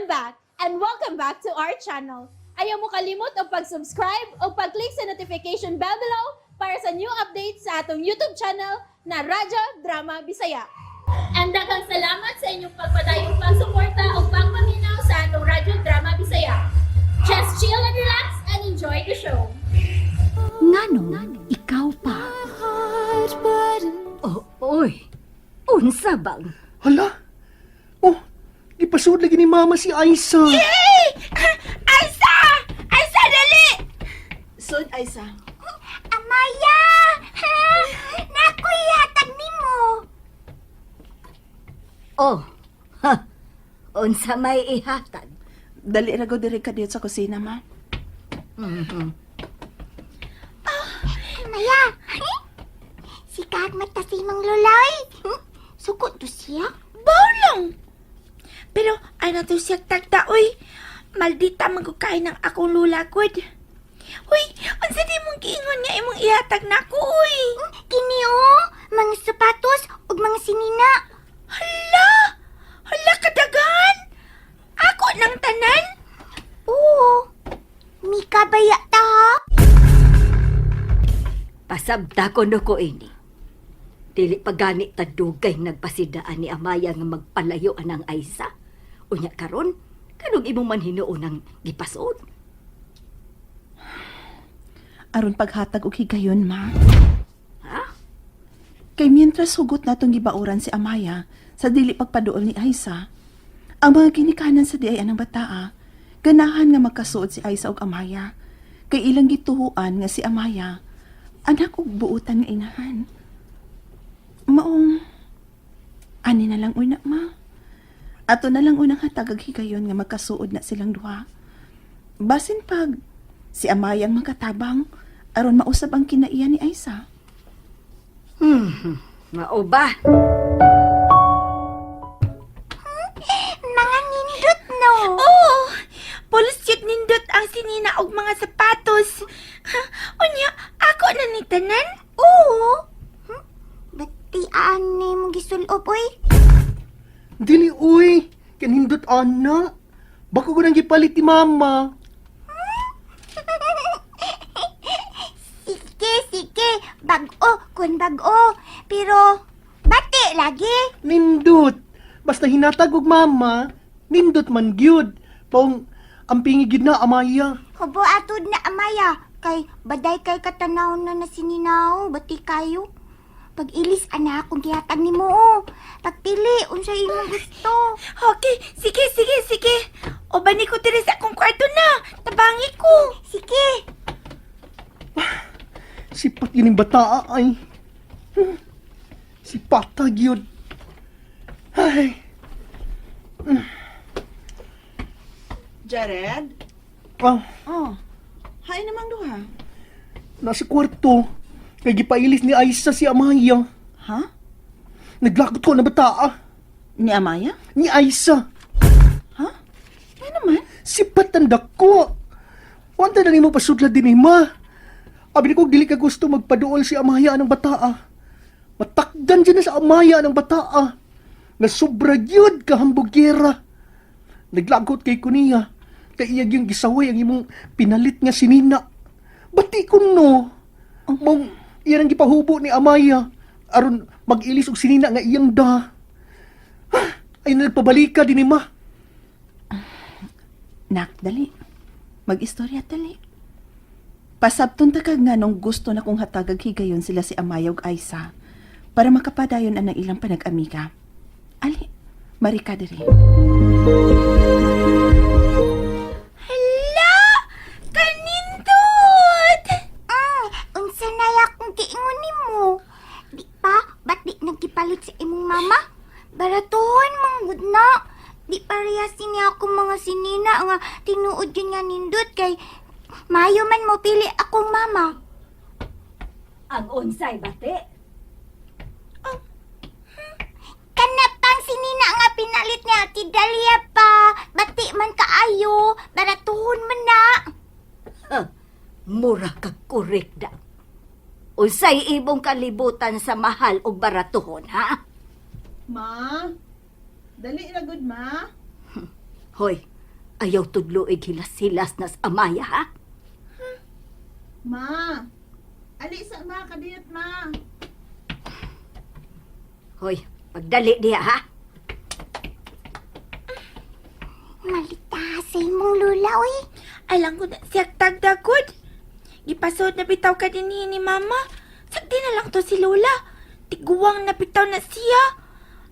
back and welcome back to our channel. Ayaw mo kalimot o pag-subscribe o pag-click sa notification bell below para sa new updates sa atong YouTube channel na Radyo Drama Bisaya. And daghang salamat sa inyong pagpadayong pagsuporta o pagpaminaw sa atong Radyo Drama Bisaya. Just chill and relax and enjoy the show. Ngano, ikaw pa. Oy, unsa bang? Hala? Oh, ipasud lagi ni Mama si Aisa. Yay! Aisa! Aisa, dali! Sud, Aisa. Amaya! Nakoy hatag nimo. Oh, unsa may ihatag? Dali ra go diri ka dito sa kusina, ma. Amaya! Si Kagmat ta si Mang Lolay. Sukot to siya? Bawlang! Pero ano to siya tagtaoy? Maldita magkukain ng akong lulagod. Uy, unsa di mong giingon nga imong ihatag nako, uy? Kini mga sapatos ug mga sinina. Hala! Hala kadagan! Ako nang tanan? Oo. Mika baya ta ha? Pasabta ko no ko ini. Dili pagani tadugay nagpasidaan ni Amaya nga magpalayo anang Aisa. Unya karon, kanong imong man hinuon ang gipasod. Aron paghatag og higayon, ma. Ha? Kay mientras hugot natong gibauran si Amaya sa dili pagpaduol ni Aisa, ang mga ginikanan sa diay anang bataa, ganahan nga magkasuod si Aisa ug Amaya. Kay ilang gituhuan nga si Amaya, anak ug buutan nga inahan. Maong, ani na lang una, ma. Ato na lang unang hatagag higayon nga magkasuod na silang duha. Basin pag si Amayang makatabang, aron mausab ang kinaiya ni Aisa. Mao ba? Mga nindot no. Oo. Pulsyot nindot ang sinina og mga sapatos. Unya, ako na ni tanan? Oo. Batian ni mong gisulob, oy. Dili, uy. Kanindot, ana. Bako ko nang gipalit ni Mama. Sige. Bag-o, kun bag-o. Pero, bati lagi. Nindot. Basta hinatag og Mama, nindot man gyud. Paong ang pingigid na Amaya. Hubo atod na amaya. Kay, baday kay katanaw na sininaw. Bati kayo. Pag-ilis, anak, kung gihatag ni mo. Pagpili, unsay imong gusto. Okay, sige. O bani ko tiri sa akong kwarto na. Tabangi ko. Sige. Sipat yun yung bataa ay. Sipatag yun. Ay. Jared? Ah, Oh, hay namang duha. nasa kwarto. Kaya gipailis ni Aisa si Amaya. Ha? Naglakot ko na bataa. Ni Amaya? Ni Aisa. Ha? Ay naman. Sipat tandak ko. Wanta na mo pasudla din ni Ma. Abi ko dili ka gusto magpaduol si Amaya ng bataa. Matakdan dyan na sa Amaya ng bataa. Na sobra yun kahambugera. Naglagot kay kuniya. Kay iyag yung gisaway ang imong pinalit nga sinina. Bati ko no. Mong iyan ang gipahubo ni Amaya. Aron mag-ilis og sinina nga iyang da. Ay nagpabalika din ni Ma. Nak, dali. Mag-istorya, dali. Pasabton ta kag nga nung gusto na kong hatagag higayon sila si Amaya ug Aisa para makapadayon ang ilang panag-amiga. Ali, marika diri. Hala! Kanindot! Unsa na yakong giingon ni mo? Di pa? Ba't di nagkipalit sa imong mama? Baratuhon manggod na. Di parehasin niya akong mga sinina nga tinuod yun nga nindot kay mayo man mo pili akong mama. Ang unsay bate? Kanapang sinina nga pinalit niya ti Dalia pa. Bati man kaayo. Baratuhon man na. Mura ka korek da. Unsay ibong kalibutan sa mahal o baratuhon, ha? Ma, dali ra gud, ma. Hoy, Ayaw tudlo'y hilas-hilas na sa Amaya, ha? Ma, ali sa ma, kadiyot ma. Hoy, pagdali diya, ha? Malitasay mong lula, oy. Alam ko na siya tagdagod. Gipasod na bitaw ka din ni mama. Sagdi na lang to si Lola. Tiguwang na bitaw na siya.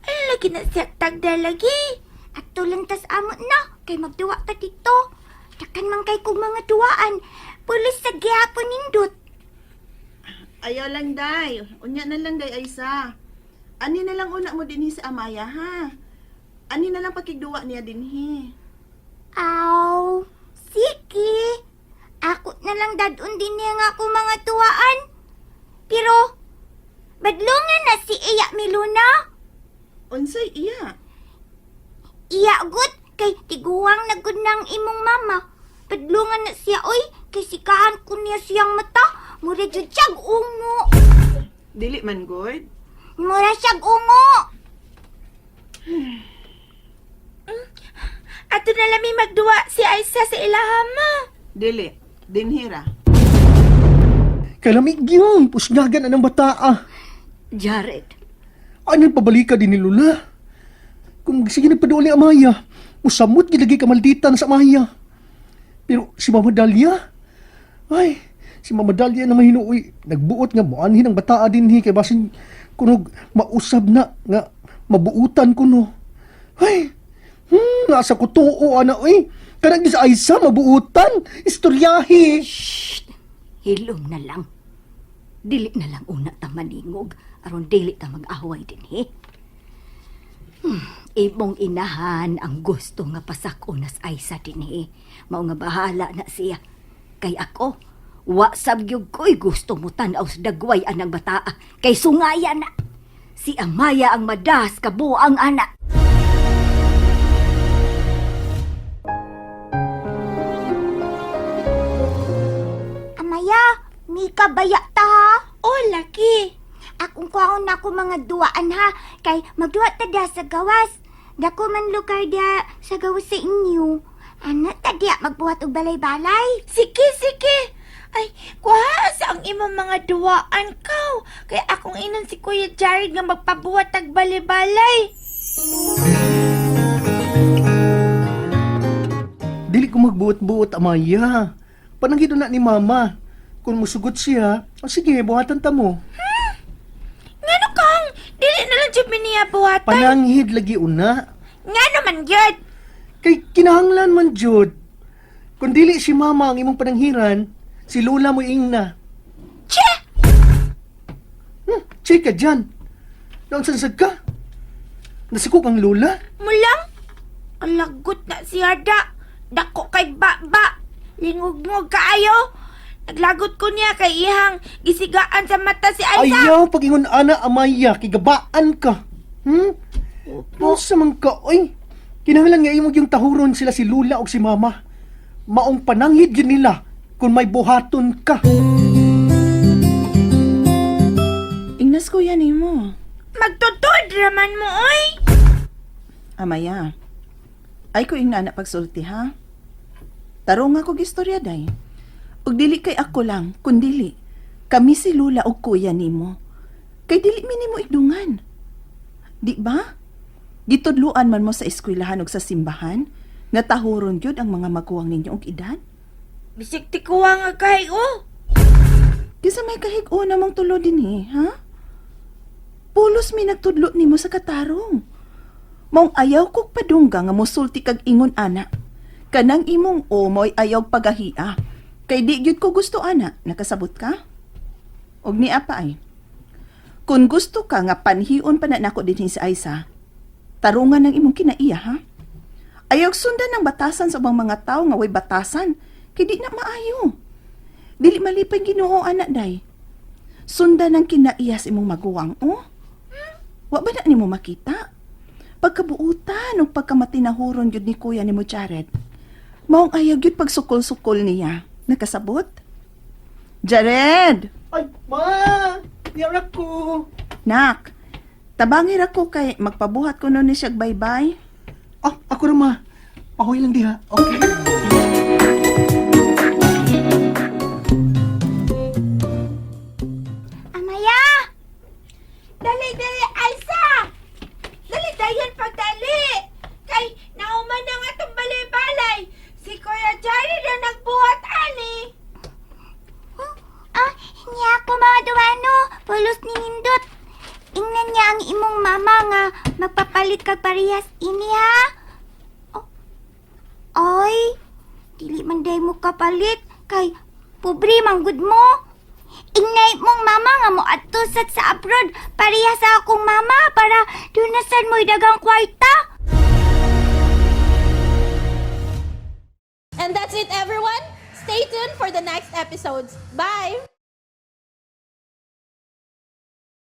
Ay, lagi na siya tagda lagi. At tulantas amot na, kay magduwa ta dito. Takan man kay kong mga duwaan. Pulis sa gihapon nindot. Ayaw lang, day. Unya na lang, day, Aisa. Ani na lang una mo dinhi sa Amaya, ha? Ani na lang pakigduwa niya dinhi. Aw, sige. Ako na lang dadun din niya nga ako mga tuwaan. Pero, badlungan na si Iya Miluna. Unsay iya? Iya gut, kay tiguwang na gud ng imong mama. Badlungan na siya, oy. Kay sikahan ko niya siyang mata. Mura jud siyag ungo. Dili man, good. Mura siyag ungo. Ato na lami magduwa si Aisa sa ilahama. Dili. Dinhira. Kalamig yun, pusnyagan anang bataa. Jared, Anong pabalika din ni Lula? Kung sige nagpaduol ni Amaya, musamot gilagi kamalditan sa Amaya. Pero si Mama Dalia, ay, si Mama Dalia na mahinuoy, nagbuot nga moanhin ang bataa din kay basin kunog mausab na nga mabuutan kuno. Ay, nasa ko tuo ana oy. Kanang sa Aisa mabuutan, istoryahi. hilom na lang. Dili na lang una ta maningog, aron dili ta mag-away din, he? Imong inahan ang gusto nga pasakunas ay sa din, he. Mao nga bahala na siya. Kay ako, wa sabyog ko'y gusto mo tanaw sa dagway anang bataa. Kay sungaya na. Si Amaya ang madas kabuang anak. Amaya, Mika baya ta ha? Oh, laki. Akong kuhaon na ako mga duwaan ha. Kay magduwa ta da sa gawas. Dako man lugar da sa gawas sa inyo. Ano ta diya magbuhat og balay-balay? Sige, sige. Ay, kuha sa ang imong mga duwaan kaw. Kaya akong inon si Kuya Jared nga magpabuhat tag balay-balay. Dili ko magbuot-buot, Amaya. Pananggido na ni Mama. Kung musugot siya, sige, buhatan ta mo. Ngano kang? Dili na lang dyan miniya buhatan. Pananghid lagi una. Nga naman yun. Kay kinahanglan man, Jud. Kung dili si Mama ang imong pananghiran, si Lola mo ingna. Che! Chika dyan. Naunsansag ka? Nasiko kang Lola? Mulang? Alagot na si Hada. Dako kay Baba. Lingog-ngog kaayo. Naglagot ko niya kay ihang gisigaan sa mata si Aisa. Ayaw, pag-ingon ana, Amaya, kigabaan ka. Opo. Sa man ka, oy. Kinahanglan nga imong yung tahuron sila si Lola o si Mama. Maong pananghid yun nila kung may buhaton ka. Ingnas ko yan mo. Magtutod raman mo, oy. Amaya, ay ko ingna pagsulti ha. Tarong ako gistorya day. Ug dili kay ako lang, kundili kami si Lula ug kuya nimo. Kay dili mi nimo igdungan. Di ba? Gitudluan man mo sa eskwelahan ug sa simbahan, nga tahuron gyud ang mga maguwang ninyo og edad. Bisik tikuwa nga kay, oh. Kisa may kahig-o namang tulo din ha? Pulos mi nagtudlo nimo sa katarong. Maong ayaw kog padungga nga mosulti kag ingon ana. Kanang imong moy ayaw pagahia. Kay di gyud ko gusto ana, nakasabot ka? Og ni apa ay. Kung gusto ka nga panhion pa na nako dinhi sa Aisa, tarungan ng imong kinaiya ha. Ayaw sundan ng batasan sa ubang mga tao nga way batasan, kay di na maayo. Dili malipay Ginoo ana day. Sundan ng kinaiya sa imong maguwang, oh. Wa ba na nimo makita? Pagkabuutan o pagkamatinahuron yun ni kuya ni mo Jared, maong ayaw yun pagsukol-sukol niya. Nakasabot? Jared! Ay, Ma! Niyarak ko! Nak, tabangir ako kay magpabuhat ko nun ni siya bye-bye. Ako na, Ma. Pahuwi lang diha. Okay. Amaya! Dali, Aisa! Dali, dayan pagdali! Kay, nauman na nga itong balay-balay. Si Kuya Johnny na nagbuhat, ani. Hindi ako mga duwano. Pulos ni Nindot. Ingnan niya ang imong mama nga magpapalit kag parehas ini, ha? Oy, dili man day mo kapalit. Kay, pobre manggod mo. Ingay mong mama nga mo atusat sa abroad pareha sa akong mama para dunasan mo'y dagang kwarta. And that's it, everyone. Stay tuned for the next episodes. Bye!